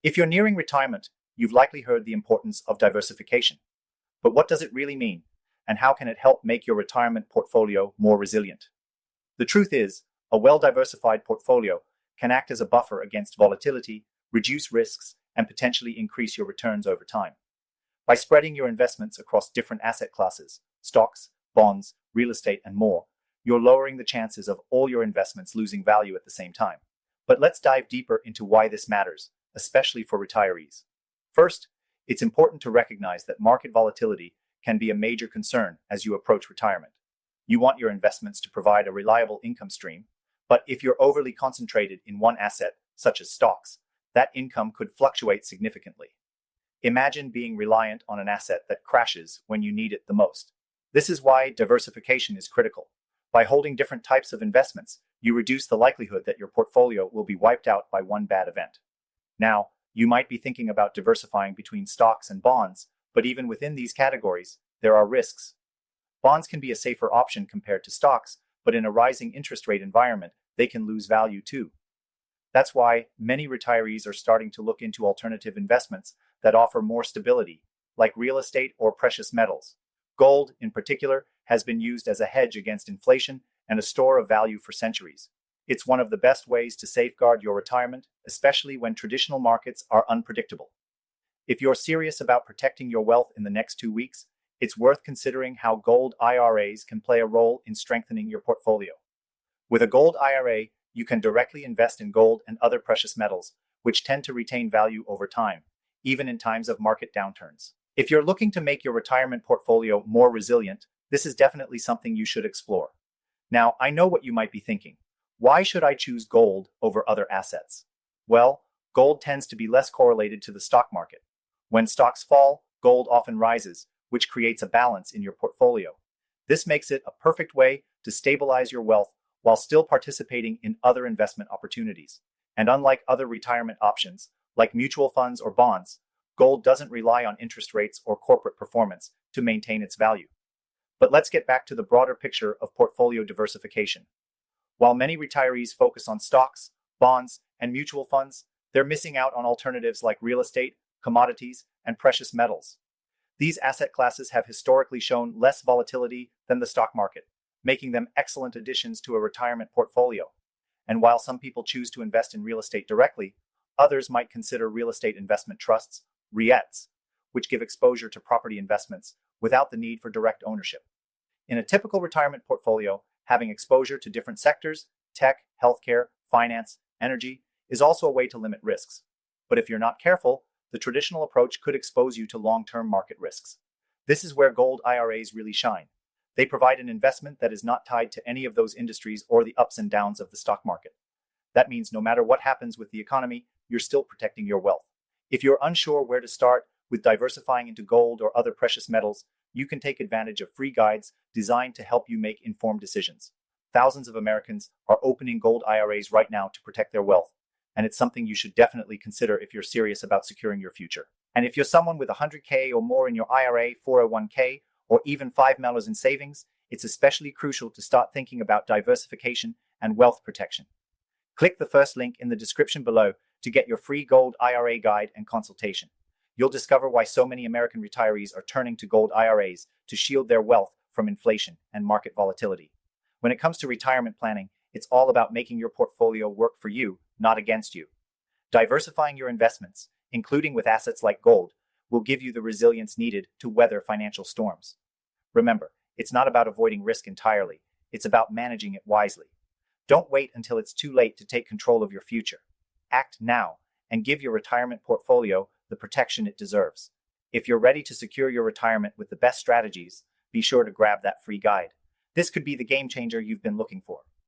If you're nearing retirement, you've likely heard the importance of diversification. But what does it really mean? And how can it help make your retirement portfolio more resilient? The truth is, a well-diversified portfolio can act as a buffer against volatility, reduce risks, and potentially increase your returns over time. By spreading your investments across different asset classes, stocks, bonds, real estate, and more, you're lowering the chances of all your investments losing value at the same time. But let's dive deeper into why this matters, especially for retirees. First, it's important to recognize that market volatility can be a major concern as you approach retirement. You want your investments to provide a reliable income stream, but if you're overly concentrated in one asset, such as stocks, that income could fluctuate significantly. Imagine being reliant on an asset that crashes when you need it the most. This is why diversification is critical. By holding different types of investments, you reduce the likelihood that your portfolio will be wiped out by one bad event. Now, you might be thinking about diversifying between stocks and bonds, but even within these categories, there are risks. Bonds can be a safer option compared to stocks, but in a rising interest rate environment, they can lose value too. That's why many retirees are starting to look into alternative investments that offer more stability, like real estate or precious metals. Gold, in particular, has been used as a hedge against inflation and a store of value for centuries. It's one of the best ways to safeguard your retirement, especially when traditional markets are unpredictable. If you're serious about protecting your wealth in the next 2 weeks, it's worth considering how gold IRAs can play a role in strengthening your portfolio. With a gold IRA, you can directly invest in gold and other precious metals, which tend to retain value over time, even in times of market downturns. If you're looking to make your retirement portfolio more resilient, this is definitely something you should explore. Now, I know what you might be thinking. Why should I choose gold over other assets? Well, gold tends to be less correlated to the stock market. When stocks fall, gold often rises, which creates a balance in your portfolio. This makes it a perfect way to stabilize your wealth while still participating in other investment opportunities. And unlike other retirement options, like mutual funds or bonds, gold doesn't rely on interest rates or corporate performance to maintain its value. But let's get back to the broader picture of portfolio diversification. While many retirees focus on stocks, bonds, and mutual funds, they're missing out on alternatives like real estate, commodities, and precious metals. These asset classes have historically shown less volatility than the stock market, making them excellent additions to a retirement portfolio. And while some people choose to invest in real estate directly, others might consider real estate investment trusts, REITs, which give exposure to property investments without the need for direct ownership. In a typical retirement portfolio, having exposure to different sectors, tech, healthcare, finance, energy, is also a way to limit risks. But if you're not careful, the traditional approach could expose you to long-term market risks. This is where gold IRAs really shine. They provide an investment that is not tied to any of those industries or the ups and downs of the stock market. That means no matter what happens with the economy, you're still protecting your wealth. If you're unsure where to start with diversifying into gold or other precious metals, you can take advantage of free guides designed to help you make informed decisions. Thousands of Americans are opening gold IRAs right now to protect their wealth, and it's something you should definitely consider if you're serious about securing your future. And if you're someone with 100K or more in your IRA, 401K, or even $5 in savings, it's especially crucial to start thinking about diversification and wealth protection. Click the first link in the description below to get your free gold IRA guide and consultation. You'll discover why so many American retirees are turning to gold IRAs to shield their wealth from inflation and market volatility. When it comes to retirement planning, it's all about making your portfolio work for you, not against you. Diversifying your investments, including with assets like gold, will give you the resilience needed to weather financial storms. Remember, it's not about avoiding risk entirely, it's about managing it wisely. Don't wait until it's too late to take control of your future. Act now and give your retirement portfolio the protection it deserves. If you're ready to secure your retirement with the best strategies, be sure to grab that free guide. This could be the game changer you've been looking for.